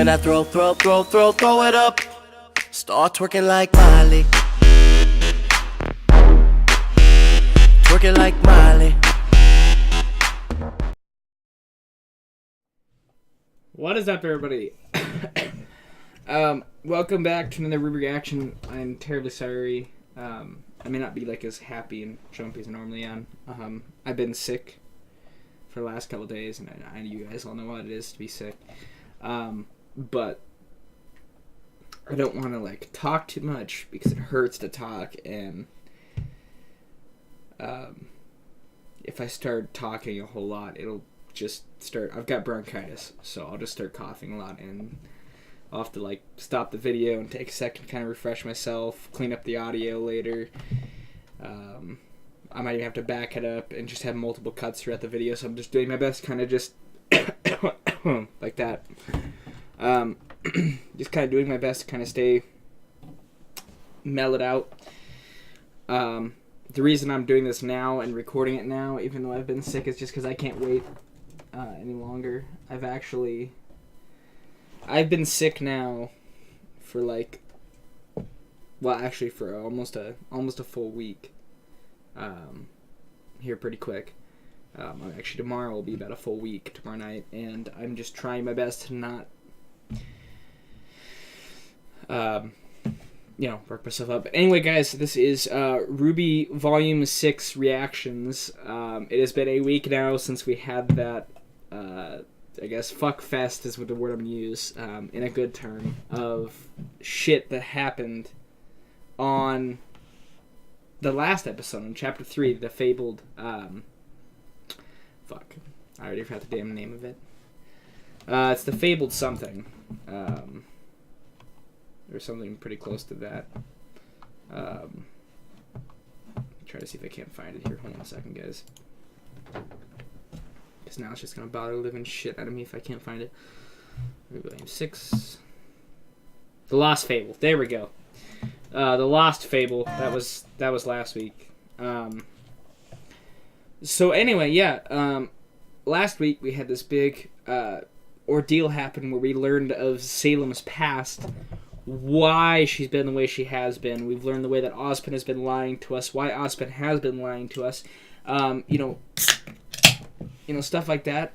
When I throw it up. Start twerking like Miley. Twerking like Miley. What is up, everybody? Welcome back to another RWBY reaction. I'm terribly sorry. I may not be like as happy and jumpy as I normally am. I've been sick for the last couple of days, and I you guys all know what it is to be sick. But I don't want to like talk too much because it hurts to talk, and if I start talking a whole lot, it'll just start. I've got bronchitis, so I'll just start coughing a lot, and I'll have to like stop the video and take a second to kind of refresh myself, clean up the audio later. I might even have to back it up and just have multiple cuts throughout the video, so I'm just doing my best, kind of just like that. Just kind of doing my best to kind of stay mellowed out. The reason I'm doing this now and recording it now, even though I've been sick, is just because I can't wait any longer. I've been sick now for like, well, actually for almost a full week. Here pretty quick. Actually, tomorrow will be about a full week, tomorrow night, and I'm just trying my best to not work myself up. But anyway, guys, this is RWBY Volume 6 reactions. It has been a week now since we had that, I guess, fuck fest is what the word I'm going to use, in a good term, of shit that happened on the last episode, in Chapter 3, the fabled, fuck, I already forgot the damn name of it. It's the fabled something. Or something pretty close to that. Try to see if I can't find it here. Hold on a second, guys. Because now it's just going to bother the living shit out of me if I can't find it. Volume 6. The Lost Fable. There we go. The Lost Fable. That was last week. So anyway, yeah. Last week we had this big ordeal happen where we learned of Salem's past, why she's been the way she has been. We've learned the way that Ozpin has been lying to us, why Ozpin has been lying to us, stuff like that.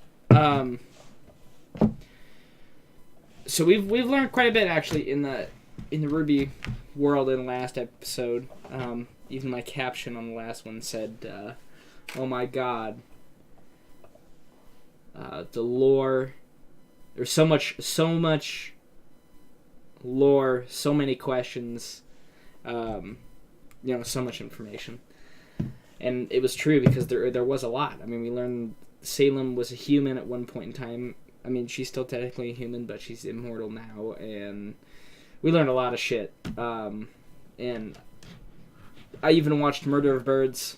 So we've learned quite a bit actually in the RWBY world in the last episode. Even my caption on the last one said, "Oh my God, the lore. There's so much lore, so many questions, so much information." And it was true because there was a lot. I mean, we learned Salem was a human at one point in time. I mean, she's still technically a human, but she's immortal now, and we learned a lot of shit. And I even watched Murder of Birds.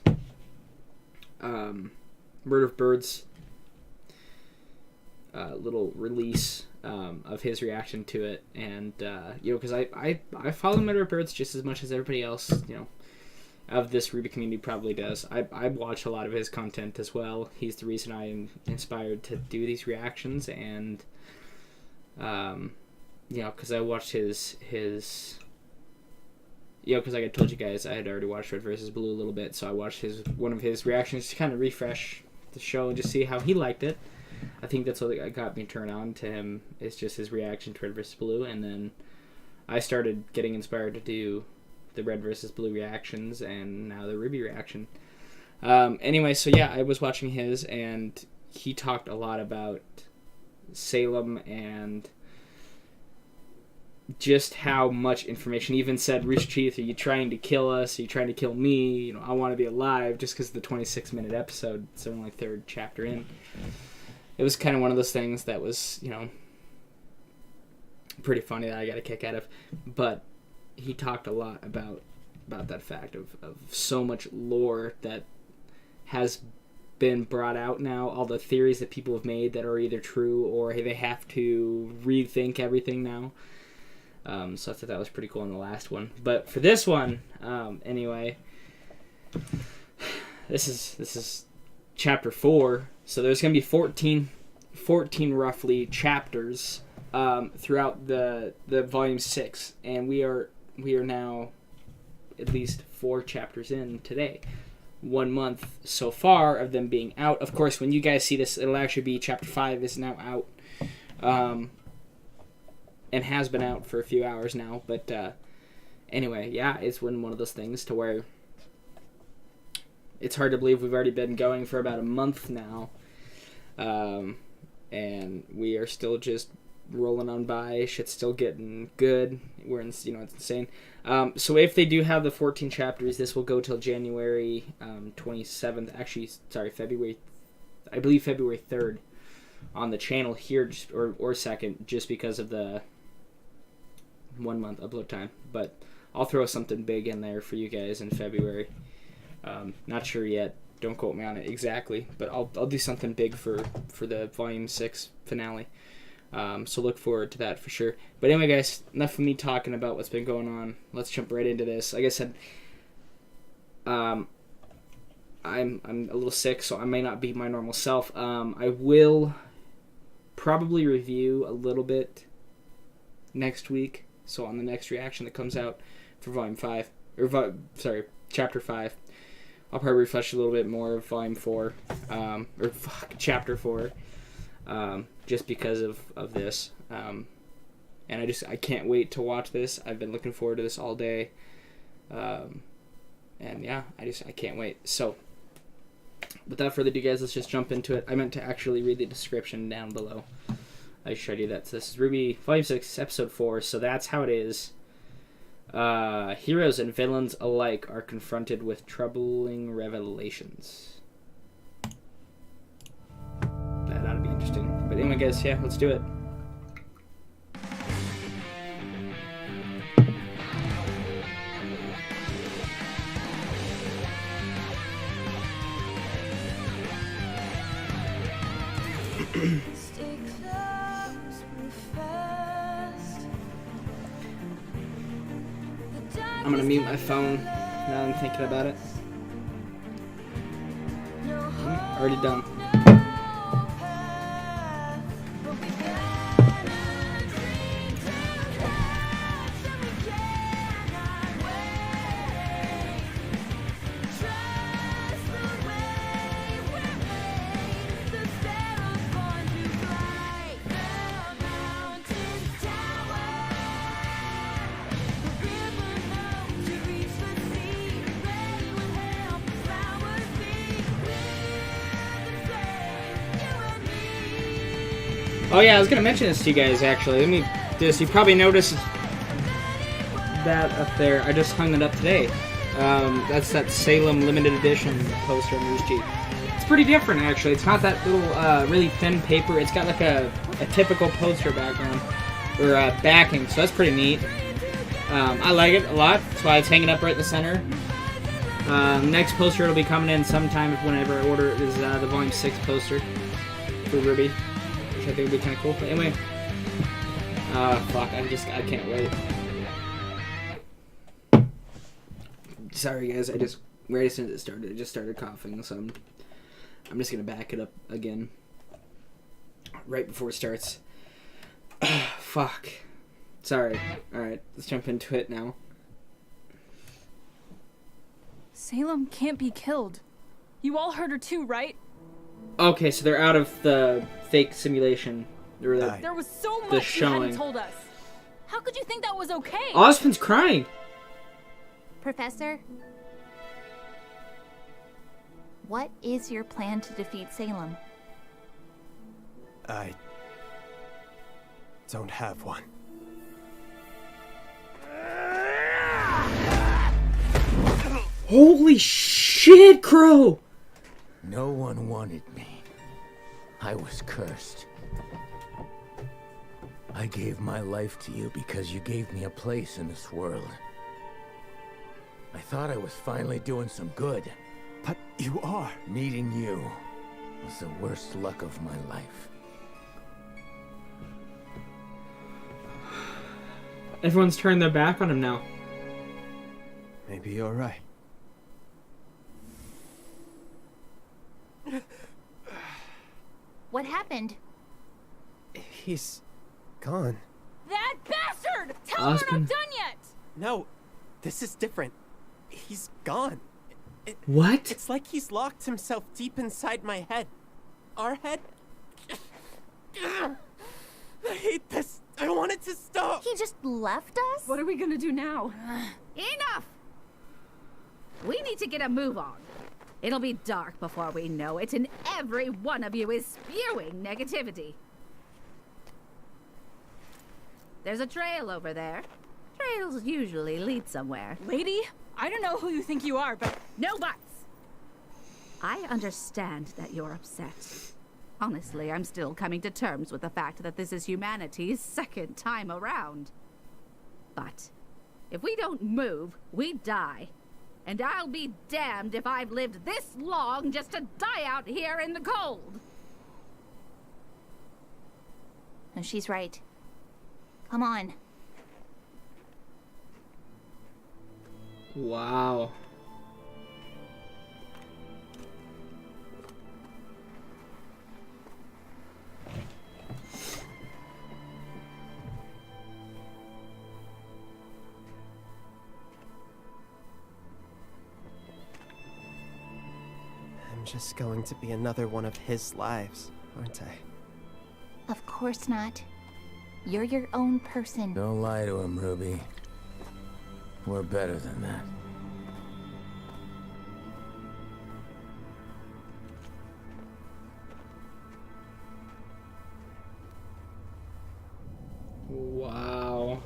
Little release of his reaction to it, and because I follow Murder of Birds just as much as everybody else, of this RWBY community probably does. I watch a lot of his content as well. He's the reason I am inspired to do these reactions, and because I watched his because like I told you guys, I had already watched Red vs. Blue a little bit, so I watched one of his reactions to kind of refresh the show and just see how he liked it. I think that's what got me turned on to him, is just his reaction to Red vs. Blue, and then I started getting inspired to do the Red vs. Blue reactions, and now the RWBY reaction. Anyway, so yeah, I was watching his, and he talked a lot about Salem and just how much information. He even said, "Rooster Teeth, are you trying to kill us? Are you trying to kill me? I want to be alive," just because of the 26-minute episode. It's only third chapter in. It was kind of one of those things that was, pretty funny that I got a kick out of. But he talked a lot about that fact of so much lore that has been brought out now, all the theories that people have made that are either true or they have to rethink everything now. So I thought that was pretty cool in the last one. But for this one, anyway, this is chapter 4. So there's going to be 14 roughly chapters throughout the volume 6, and we are now at least 4 chapters in today. 1 month so far of them being out. Of course, when you guys see this, it'll actually be chapter 5 is now out, and has been out for a few hours now. But anyway, yeah, it's been one of those things to where it's hard to believe we've already been going for about a month now, and we are still just rolling on by. Shit's still getting good. It's insane. So if they do have the 14 chapters, this will go till January 27th. Actually, sorry, I believe February 3rd on the channel here, or 2nd, just because of the 1 month upload time. But I'll throw something big in there for you guys in February. Not sure yet. Don't quote me on it exactly, but I'll do something big for the Volume 6 finale. So look forward to that for sure. But anyway, guys, enough of me talking about what's been going on. Let's jump right into this. Like I said, I'm a little sick, so I may not be my normal self. I will probably review a little bit next week. So on the next reaction that comes out for Volume 5, Chapter 5, I'll probably refresh a little bit more of Volume 4, Chapter 4. Just because of this, and I can't wait to watch this. I've been looking forward to this all day, and yeah, I can't wait. So, without further ado, guys, let's just jump into it. I meant to actually read the description down below. I should do that. So this is RWBY Volume 6, Episode 4. So that's how it is. Heroes and villains alike are confronted with troubling revelations. That ought to be interesting. But anyway, guys, yeah, let's do it. I'm gonna mute my phone now I'm thinking about it. Already done. Oh yeah, I was gonna mention this to you guys actually. Let me do this. You probably noticed that up there. I just hung it up today. That's that Salem limited edition poster on Rooster Teeth. It's pretty different actually. It's not that little really thin paper. It's got like a typical poster background or backing, so that's pretty neat. I like it a lot. That's why it's hanging up right in the center. Next poster will be coming in sometime whenever I order it is the Volume 6 poster for RWBY. I think it'd be kind of cool. But anyway, fuck, I can't wait. Sorry guys, right as soon as it started, I just started coughing, so I'm just gonna back it up again right before it starts. Fuck. Sorry. Alright, let's jump into it now. Salem can't be killed. You all heard her too, right? Okay, so they're out of the fake simulation. There was so much you hadn't told us. How could you think that was okay? Ozpin's crying. Professor, what is your plan to defeat Salem? I don't have one. Holy shit, Qrow! No one wanted me. I was cursed. I gave my life to you because you gave me a place in this world. I thought I was finally doing some good. But you are. Meeting you was the worst luck of my life. Everyone's turned their back on him now. Maybe you're right. What happened? He's gone. That bastard! Tell him we're Ozpin. not done yet! No, this is different. He's gone. What? It's like he's locked himself deep inside my head. Our head? I hate this. I want it to stop. He just left us? What are we gonna do now? Enough! We need to get a move on. It'll be dark before we know it, and every one of you is spewing negativity. There's a trail over there. Trails usually lead somewhere. Lady, I don't know who you think you are, but No buts! I understand that you're upset. Honestly, I'm still coming to terms with the fact that this is humanity's second time around. But if we don't move, we die. And I'll be damned if I've lived this long just to die out here in the cold. No, she's right. Come on. Wow. I'm just going to be another one of his lives, aren't I? Of course not. You're your own person. Don't lie to him, Ruby. We're better than that. Wow.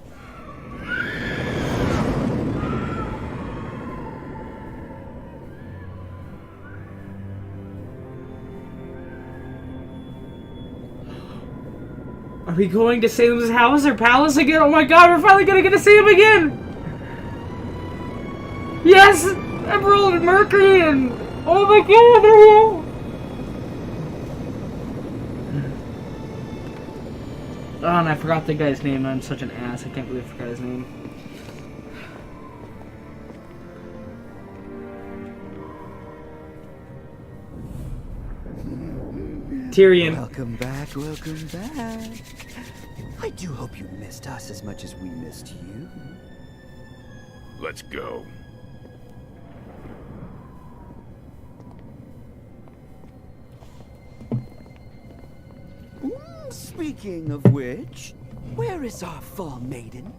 Are we going to Salem's house or palace again? Oh my god, we're finally gonna get to see him again! Yes! Emerald and Mercury and... Oh my god, they're here! Oh, and I forgot the guy's name. I'm such an ass. I can't believe I forgot his name. Tyrion. Welcome back, welcome back. I do hope you missed us as much as we missed you. Let's go. Speaking of which, where is our fall maiden?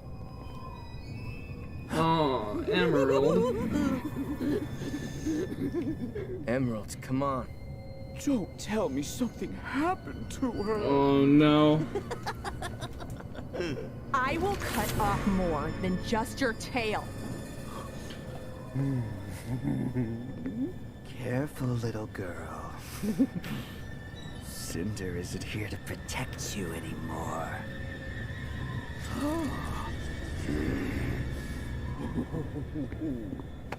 Oh, Emerald. Emerald, come on. Don't tell me something happened to her. Oh no. I will cut off more than just your tail. Careful, little girl. Cinder isn't here to protect you anymore.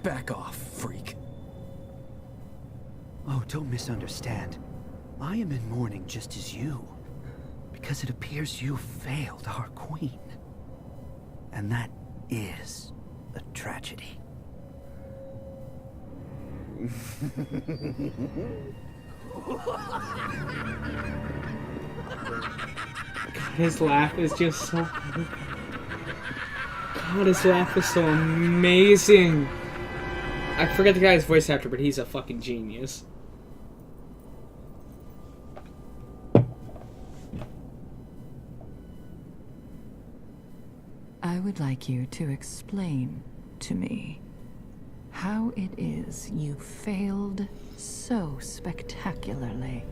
Back off, freak. Oh, don't misunderstand. I am in mourning just as you. Because it appears you failed our queen. And that is a tragedy. His laugh is just so... God, his laugh is so amazing. I forget the guy's voice actor, but he's a fucking genius. I would like you to explain to me how it is you failed so spectacularly.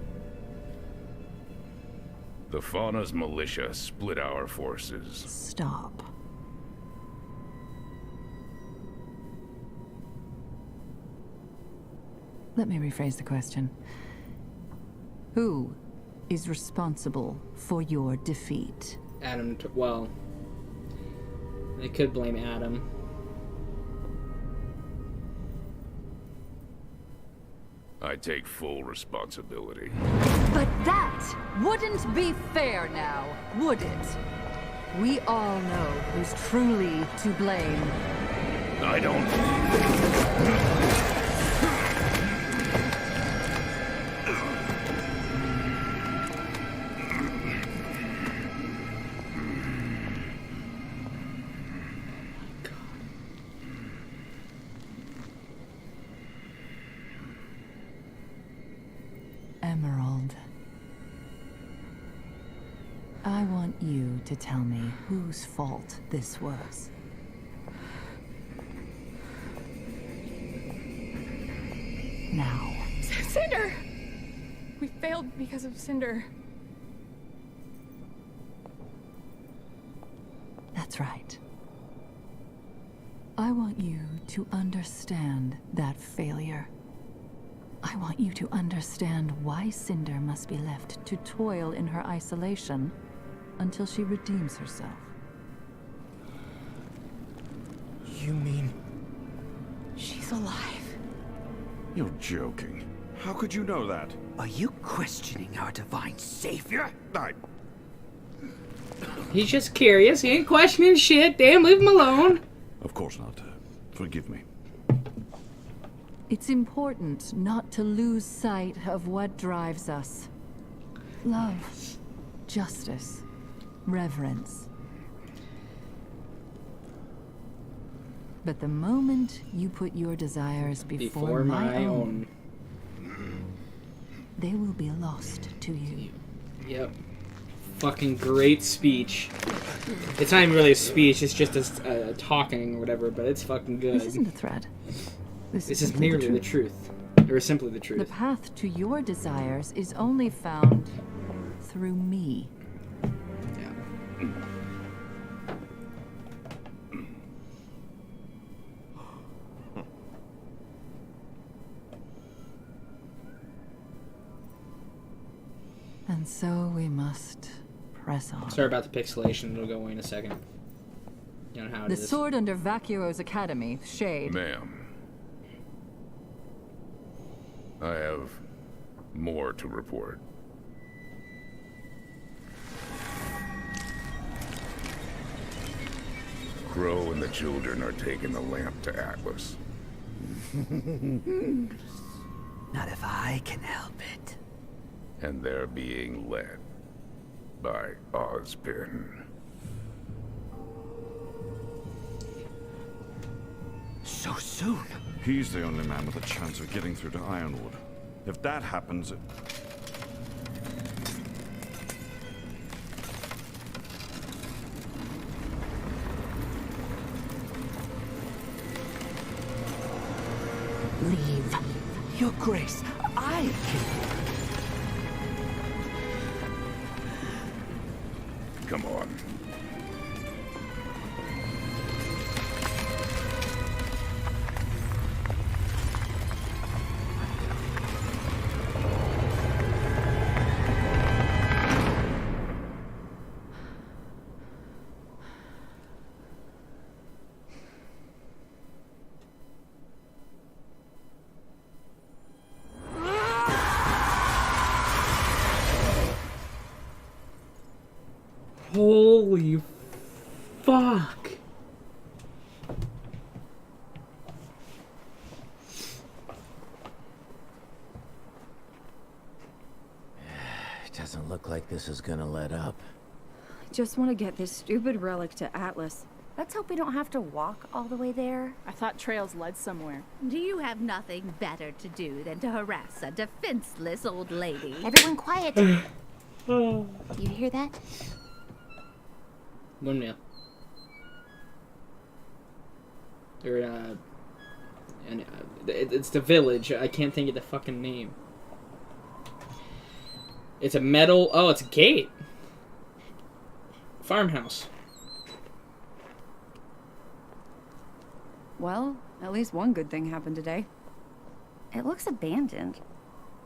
The Fauna's militia split our forces. Stop. Let me rephrase the question. Who is responsible for your defeat? Adam, well... They could blame Adam. I take full responsibility. But that wouldn't be fair now, would it? We all know who's truly to blame. I don't... Emerald. I want you to tell me whose fault this was. Now. Cinder! We failed because of Cinder. That's right. I want you to understand that failure. I want you to understand why Cinder must be left to toil in her isolation until she redeems herself. You mean... She's alive. You're joking. How could you know that? Are you questioning our divine savior? He's just curious. He ain't questioning shit. Damn, leave him alone. Of course not. Forgive me. It's important not to lose sight of what drives us. Love, justice, reverence. But the moment you put your desires before my own, they will be lost to you. Yep. Fucking great speech. It's not even really a speech, it's just a talking or whatever, but it's fucking good. This isn't a threat. This is merely the truth. Or simply the truth. The path to your desires is only found through me. Yeah. And so we must press on. Sorry about the pixelation, it'll go away in a second. You know how it The is. sword under Vacuo's academy, Shade. Ma'am. I have more to report. Qrow and the children are taking the lamp to Atlas. Not if I can help it. And they're being led by Ozpin. So soon? He's the only man with a chance of getting through to Ironwood. If that happens... Leave. Your Grace, I can... Come on. Holy fuck. It doesn't look like this is gonna let up. I just want to get this stupid relic to Atlas. Let's hope we don't have to walk all the way there. I thought trails led somewhere. Do you have nothing better to do than to harass a defenseless old lady? Everyone quiet. You hear that? One meal. It's the village. I can't think of the fucking name. It's a metal... Oh, it's a gate. Farmhouse. Well, at least one good thing happened today. It looks abandoned.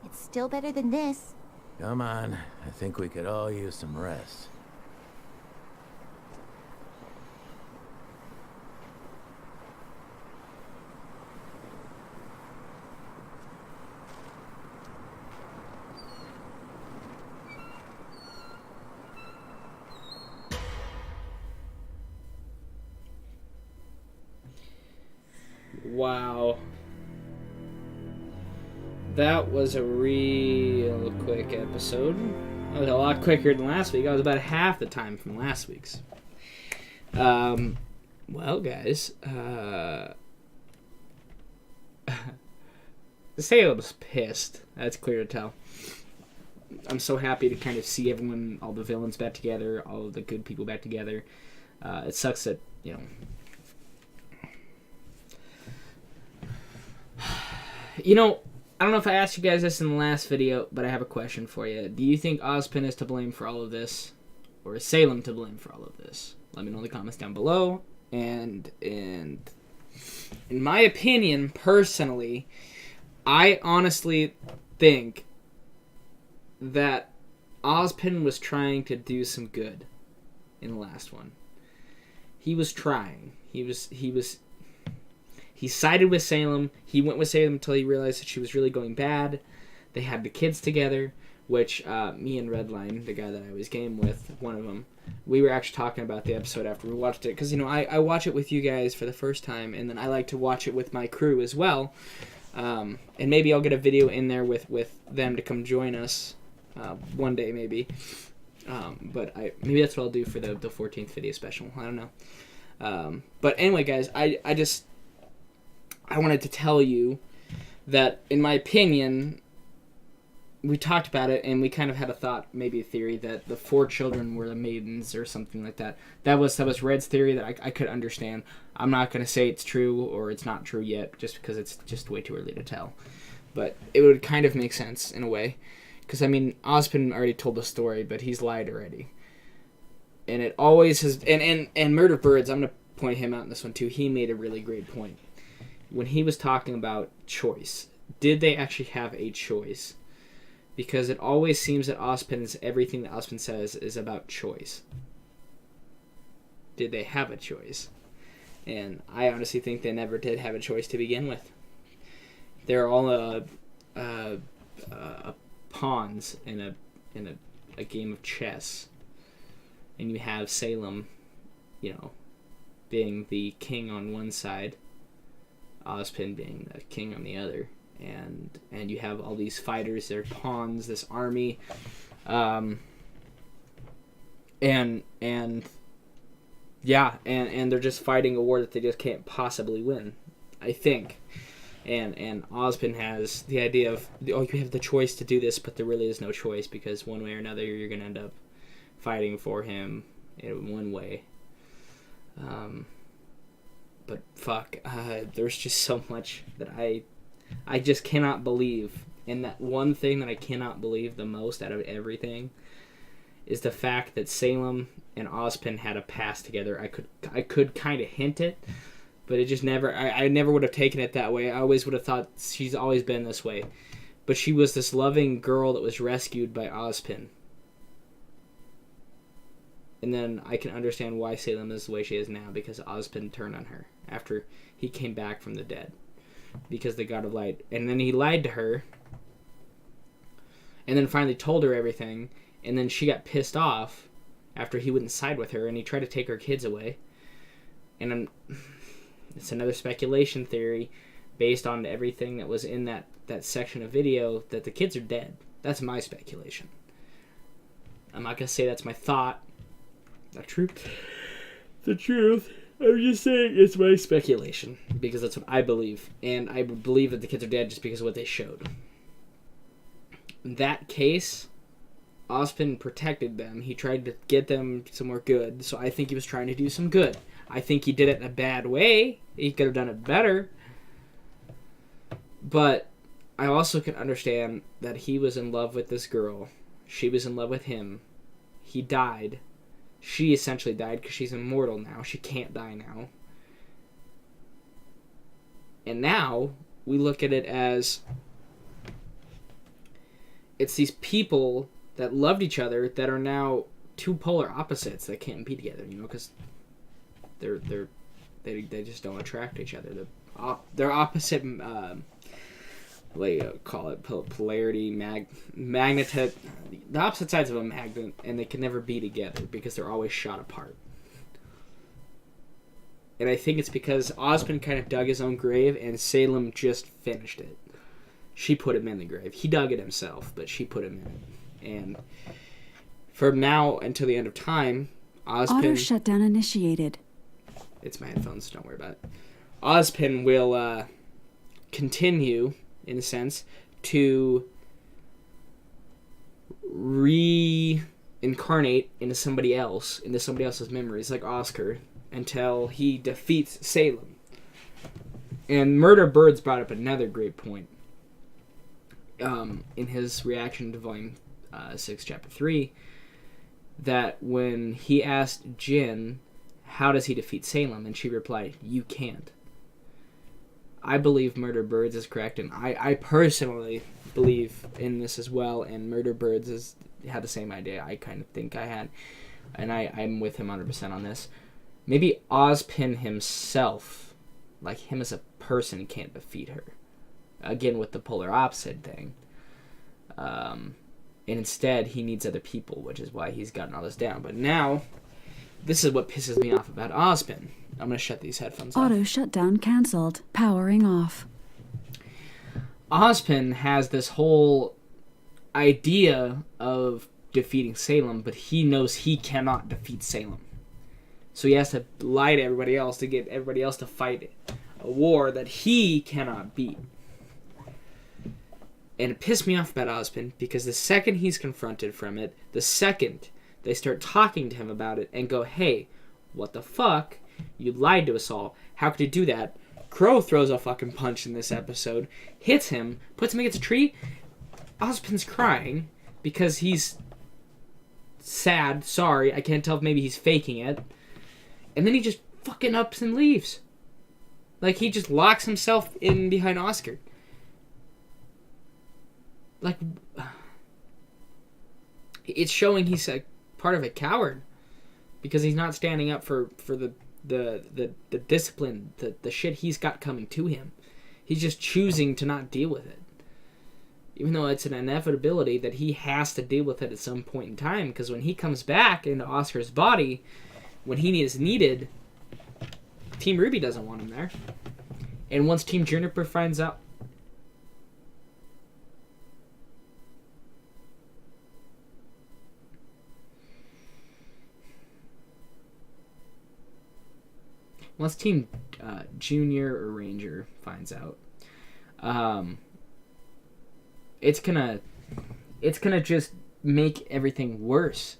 It's still better than this. Come on, I think we could all use some rest. Wow. That was a real quick episode. That was a lot quicker than last week. I was about half the time from last week's. Well, guys, Salem's pissed. That's clear to tell. I'm so happy to kind of see everyone, all the villains back together, all of the good people back together. It sucks that, you know... You know, I don't know if I asked you guys this in the last video, but I have a question for you. Do you think Ozpin is to blame for all of this? Or is Salem to blame for all of this? Let me know in the comments down below. And in my opinion, personally, I honestly think that Ozpin was trying to do some good in the last one. He was trying. He sided with Salem. He went with Salem until he realized that she was really going bad. They had the kids together, which me and Redline, the guy that I was game with, one of them, we were actually talking about the episode after we watched it. Because, you know, I watch it with you guys for the first time, and then I like to watch it with my crew as well. And maybe I'll get a video in there with them to come join us one day, maybe. But maybe that's what I'll do for the 14th video special. I don't know. But anyway, guys, I wanted to tell you that, in my opinion, we talked about it, and we kind of had a thought, maybe a theory, that the 4 children were the maidens or something like that. That was Red's theory that I could understand. I'm not going to say it's true or it's not true yet, just because it's just way too early to tell. But it would kind of make sense, in a way. Because, I mean, Ozpin already told the story, but he's lied already. And it always has... And Murder Birds, I'm going to point him out in this one, too. He made a really great point. When he was talking about choice, did they actually have a choice? Because it always seems that everything that Ozpin says is about choice. Did they have a choice? And I honestly think they never did have a choice to begin with. They're all pawns in a game of chess. And you have Salem, you know, being the king on one side, Ozpin being the king on the other, and you have all these fighters, they're pawns, this army, and they're just fighting a war that they just can't possibly win, I think. And Ozpin has the idea of, oh, you have the choice to do this, but there really is no choice, because one way or another you're going to end up fighting for him in one way. But fuck, there's just so much that I just cannot believe. And that one thing that I cannot believe the most out of everything is the fact that Salem and Ozpin had a past together. I could kind of hint it, but it just never... I never would have taken it that way. I always would have thought she's always been this way. But she was this loving girl that was rescued by Ozpin. And then I can understand why Salem is the way she is now, because Ozpin turned on her after he came back from the dead. Because the God of Light. And then he lied to her. And then finally told her everything. And then she got pissed off after he wouldn't side with her, and he tried to take her kids away. And it's another speculation theory based on everything that was in that section of video that the kids are dead. That's my speculation. I'm not going to say that's my thought. The truth. I'm just saying it's my speculation, because that's what I believe. And I believe that the kids are dead just because of what they showed. In that case, Ozpin protected them. He tried to get them somewhere good, so I think he was trying to do some good. I think he did it in a bad way. He could have done it better. But I also can understand that he was in love with this girl. She was in love with him. He died. She essentially died because she's immortal now. She can't die now. And now we look at it as it's these people that loved each other that are now two polar opposites that can't be together, you know, because they just don't attract each other. They're opposite. What do you call it? Polarity, magnetic. The opposite sides of a magnet, and they can never be together because they're always shot apart. And I think it's because Ozpin kind of dug his own grave, and Salem just finished it. She put him in the grave. He dug it himself, but she put him in it. And from now until the end of time, Ozpin... Auto shutdown initiated. It's my headphones, don't worry about it. Ozpin will continue, in a sense, to reincarnate into somebody else's memories, like Oscar, until he defeats Salem. And Murder Birds brought up another great point in his reaction to Volume 6, Chapter 3, that when he asked Jin, how does he defeat Salem? And she replied, you can't. I believe Murder Birds is correct, and I personally believe in this as well, and Murder Birds had the same idea I kind of think I had, and I'm with him 100% on this. Maybe Ozpin himself, like him as a person, can't defeat her. Again, with the polar opposite thing. And instead, he needs other people, which is why he's gotten all this down. But now, this is what pisses me off about Ozpin. I'm going to shut these headphones off. Auto shutdown cancelled. Powering off. Ozpin has this whole idea of defeating Salem, but he knows he cannot defeat Salem. So he has to lie to everybody else to get everybody else to fight a war that he cannot beat. And it pissed me off about Ozpin, because the second he's confronted from it, the second they start talking to him about it and go, hey, what the fuck? You lied to us all. How could you do that? Qrow throws a fucking punch in this episode, hits him, puts him against a tree. Ozpin's crying because he's sad, sorry, I can't tell if maybe he's faking it. And then he just fucking ups and leaves. Like, he just locks himself in behind Oscar. Like, it's showing he's a part of a coward, because he's not standing up for the discipline, the shit he's got coming to him. He's just choosing to not deal with it, even though it's an inevitability that he has to deal with it at some point in time. Because when he comes back into Oscar's body, when he is needed, Team RWBY doesn't want him there. And once Team Juniper finds out, once Team Junior or Ranger finds out, it's gonna just make everything worse.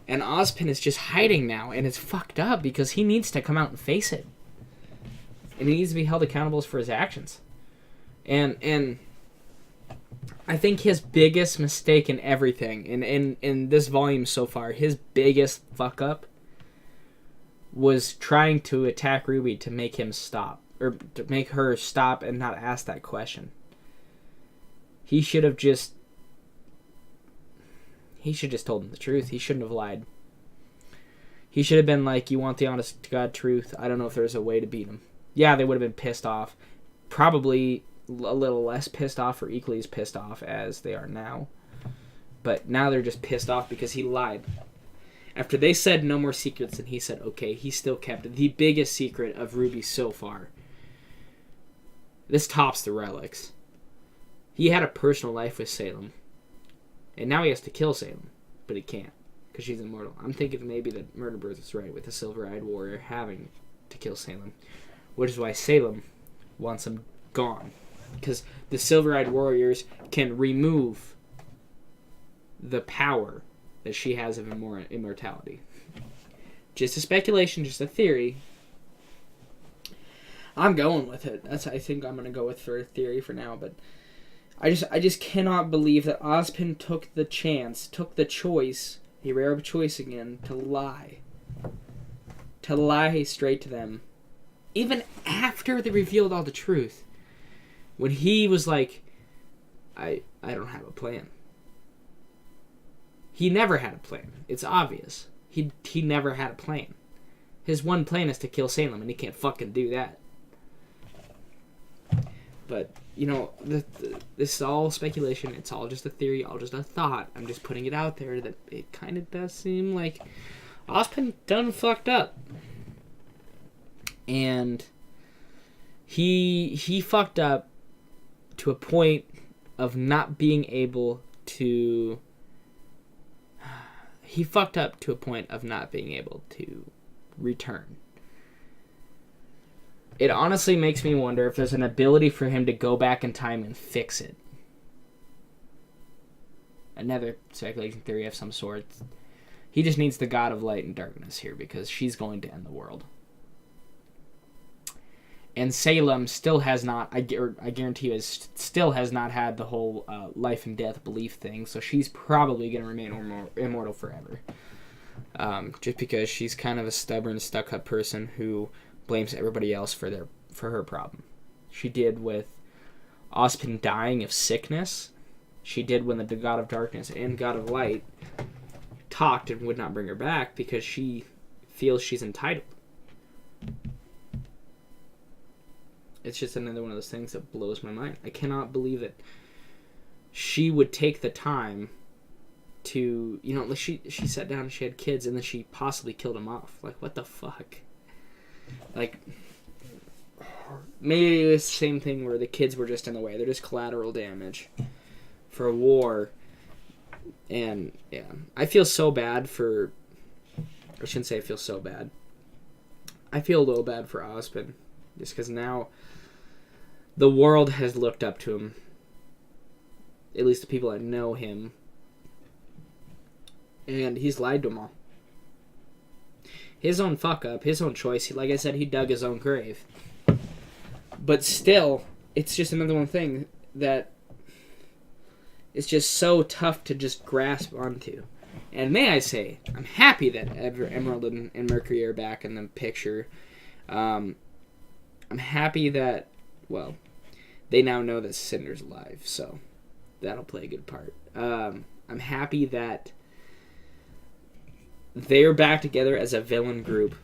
And Ozpin is just hiding now, and it's fucked up, because he needs to come out and face it. And he needs to be held accountable for his actions. And I think his biggest mistake in everything, in this volume so far, his biggest fuck up was trying to attack RWBY to make him stop, or to make her stop and not ask that question. He should have just told him the truth. He shouldn't have lied. He should have been like, you want the honest to God truth? I don't know if there's a way to beat him. Yeah, they would have been pissed off. Probably a little less pissed off, or equally as pissed off as they are now. But now they're just pissed off because he lied. After they said no more secrets, and he said, okay, he still kept the biggest secret of RWBY so far. This tops the relics. He had a personal life with Salem. And now he has to kill Salem. But he can't, because she's immortal. I'm thinking maybe that Murder Birds is right with the Silver-Eyed Warrior having to kill Salem. Which is why Salem wants him gone. Because the Silver-Eyed Warriors can remove the power that she has of immortality. Just a speculation, just a theory. I'm going with it. I think I'm going to go with for a theory for now, but I just cannot believe that Ozpin took the choice, a rare choice again, to lie. To lie straight to them. Even after they revealed all the truth. When he was like, I don't have a plan. He never had a plan. It's obvious. He never had a plan. His one plan is to kill Salem, and he can't fucking do that. But, you know, this is all speculation. It's all just a theory, all just a thought. I'm just putting it out there that it kind of does seem like Ozpin done fucked up. And he fucked up to a point of not being able to... He fucked up to a point of not being able to return. It honestly makes me wonder if there's an ability for him to go back in time and fix it. another speculation theory of some sort. He just needs the god of light and darkness here because she's going to end the world. And Salem still has not, I guarantee you, still has not had the whole life and death belief thing, so she's probably going to remain immortal forever. Just because she's kind of a stubborn, stuck-up person who blames everybody else for her problem. She did with Ozpin dying of sickness. She did when the god of darkness and god of light talked and would not bring her back because she feels she's entitled. It's just another one of those things that blows my mind. I cannot believe that she would take the time to, you know, like she sat down and she had kids and then she possibly killed them off. Like, what the fuck? Like, maybe it was the same thing where the kids were just in the way. They're just collateral damage for a war. And, yeah, I feel so bad for, I shouldn't say I feel so bad. I feel a little bad for Ozpin. Just because now the world has looked up to him. At least the people that know him. And he's lied to them all. His own fuck up, his own choice. Like I said, he dug his own grave. But still, it's just another thing that is just so tough to just grasp onto. And may I say, I'm happy that Emerald and Mercury are back in the picture. I'm happy that, well, they now know that Cinder's alive, so that'll play a good part. I'm happy that they're back together as a villain group.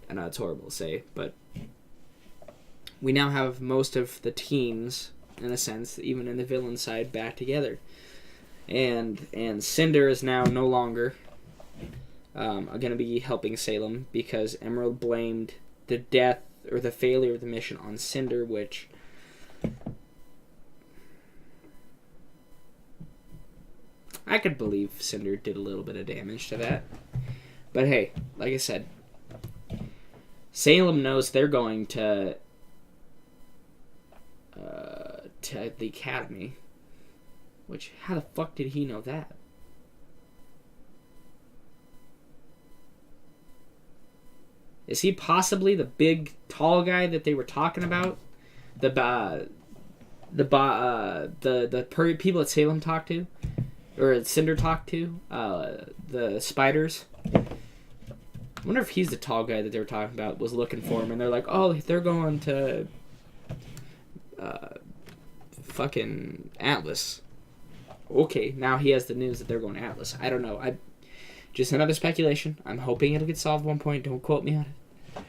I know it's horrible to say, but we now have most of the teams, in a sense, even in the villain side, back together. And Cinder is now no longer going to be helping Salem because Emerald blamed the death or the failure of the mission on Cinder, which I could believe Cinder did a little bit of damage to that. But hey, like I said, Salem knows they're going to the academy. Which, how the fuck did he know that? Is he possibly the big, tall guy that they were talking about? The people that Salem talked to? Or Cinder talked to? The spiders? I wonder if he's the tall guy that they were talking about, was looking for him, and they're like, oh, they're going to fucking Atlas. Okay, now he has the news that they're going to Atlas. I don't know. Just another speculation. I'm hoping it'll get solved at one point. Don't quote me on it.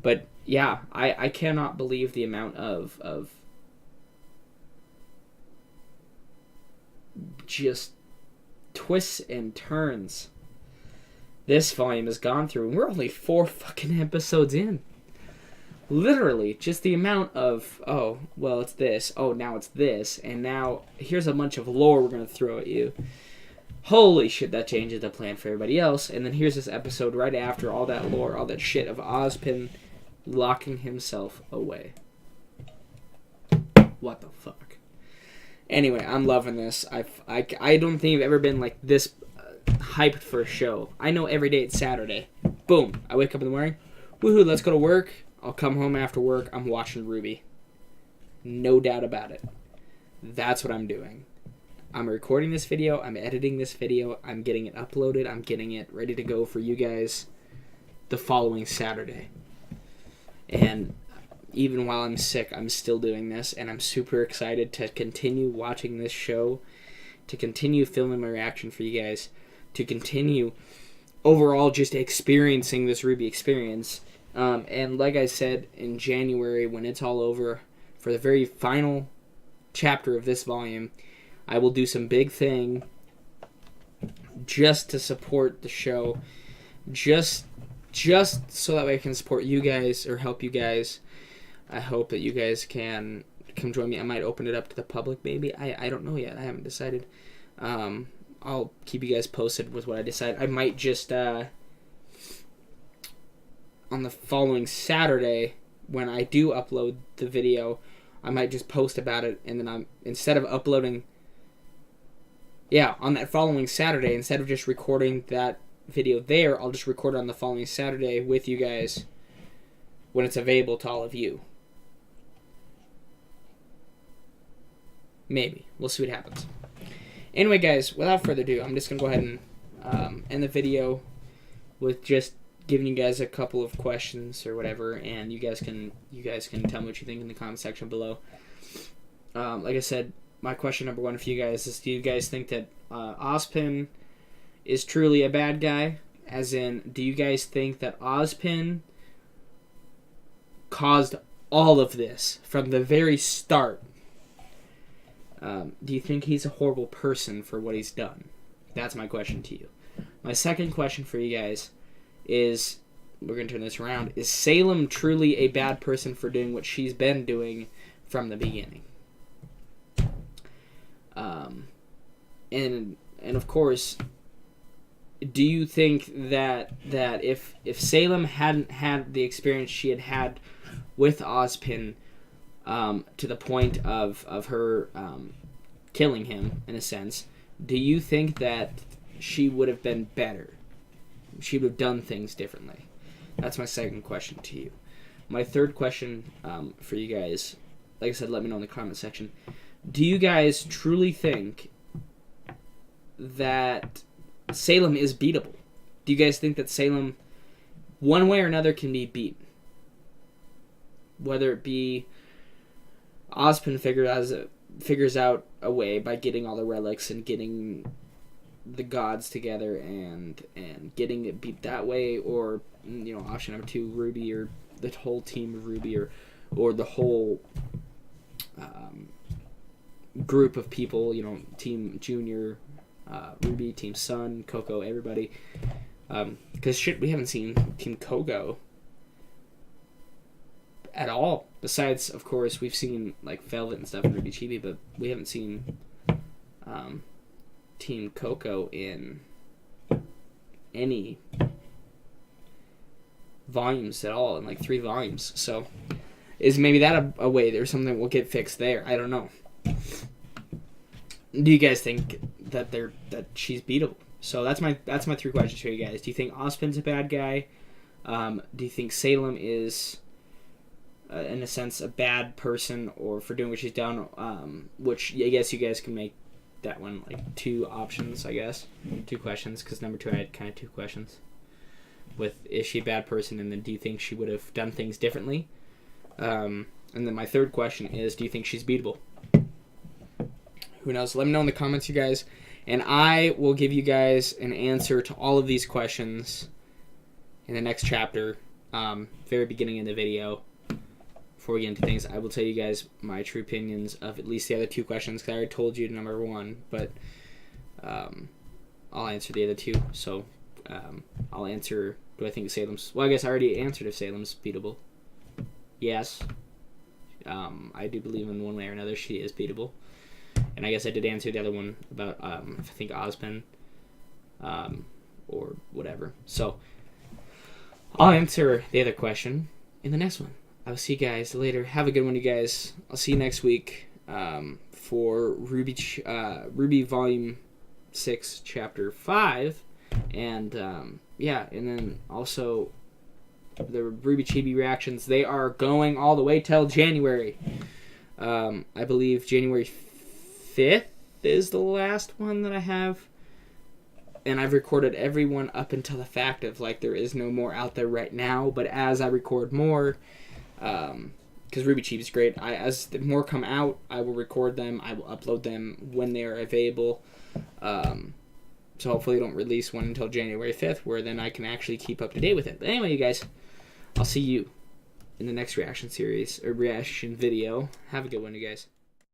But yeah, I cannot believe the amount of just twists and turns this volume has gone through. And we're only 4 fucking episodes in. Literally, just the amount of, oh, well, it's this. Oh, now it's this. And now, here's a bunch of lore we're going to throw at you. Holy shit, that changes the plan for everybody else. And then here's this episode right after all that lore, all that shit of Ozpin locking himself away. What the fuck? Anyway, I'm loving this. I don't think I've ever been like this hyped for a show. I know every day it's Saturday. Boom. I wake up in the morning. Woohoo, let's go to work. I'll come home after work. I'm watching RWBY. No doubt about it. That's what I'm doing. I'm recording this video. I'm editing this video. I'm getting it uploaded. I'm getting it ready to go for you guys the following Saturday. And even while I'm sick, I'm still doing this. And I'm super excited to continue watching this show. To continue filming my reaction for you guys. To continue overall just experiencing this RWBY experience. And like I said, in January, when it's all over, for the very final chapter of this volume, I will do some big thing just to support the show. Just so that way I can support you guys or help you guys. I hope that you guys can come join me. I might open it up to the public, maybe. I don't know yet. I haven't decided. I'll keep you guys posted with what I decide. I might just... on the following Saturday, when I do upload the video, I might just post about it, and then instead of uploading yeah, on that following Saturday, instead of just recording that video there, I'll just record it on the following Saturday with you guys when it's available to all of you. Maybe. We'll see what happens. Anyway, guys, without further ado, I'm just going to go ahead and end the video with just giving you guys a couple of questions or whatever, and you guys can tell me what you think in the comment section below. Like I said, my question number one for you guys is, do you guys think that Ozpin is truly a bad guy? As in, do you guys think that Ozpin caused all of this from the very start? Do you think he's a horrible person for what he's done? That's my question to you. My second question for you guys is, we're going to turn this around, is Salem truly a bad person for doing what she's been doing from the beginning? And of course, do you think that if Salem hadn't had the experience she had with Ozpin, to the point of her killing him, in a sense, do you think that she would have been better? She would have done things differently? That's my second question to you. My third question for you guys, like I said, let me know in the comment section. Do you guys truly think that Salem is beatable? Do you guys think that Salem, one way or another, can be beaten? Whether it be Ozpin figures out a way by getting all the relics and getting the gods together and getting it beat that way, or option number two, RWBY, or the whole team of RWBY, or the whole group of people, Team Junior, RWBY, Team Sun, Coco, everybody. Because we haven't seen Team Coco at all. Besides, of course, we've seen like Velvet and stuff in RWBY Chibi, but we haven't seen Team Coco in any volumes at all, in like 3 volumes. So is maybe that a way there's something that will get fixed there? I don't know. Do you guys think that she's beatable? So that's my 3 questions for you guys. Do you think Ozpin's a bad guy? Do you think Salem is in a sense a bad person or for doing what she's done? Which I guess you guys can make that one like 2 options, I guess. 2 questions, because number 2 I had kind of 2 questions. With, is she a bad person, and then do you think she would have done things differently? And then my 3rd question is, do you think she's beatable? Who knows? Let me know in the comments, you guys. And I will give you guys an answer to all of these questions in the next chapter, very beginning of the video. Before we get into things, I will tell you guys my true opinions of at least the other 2 questions, because I already told you number 1, but I'll answer the other 2. So I'll answer, do I think Salem's... Well, I guess I already answered if Salem's beatable. Yes. I do believe in one way or another she is beatable. And I guess I did answer the other one about if I think Ozpin or whatever. So I'll answer the other question in the next one. I will see you guys later. Have a good one, you guys. I'll see you next week for RWBY Volume 6, Chapter 5. And, yeah, and then also the RWBY Chibi reactions. They are going all the way till January. I believe January 5th is the last one that I have. And I've recorded every one up until the fact of, like, there is no more out there right now. But as I record more... because RWBY Chibi is great. As the more come out, I will record them. I will upload them when they are available. So hopefully I don't release one until January 5th, where then I can actually keep up to date with it. But anyway, you guys, I'll see you in the next reaction series, or reaction video. Have a good one, you guys.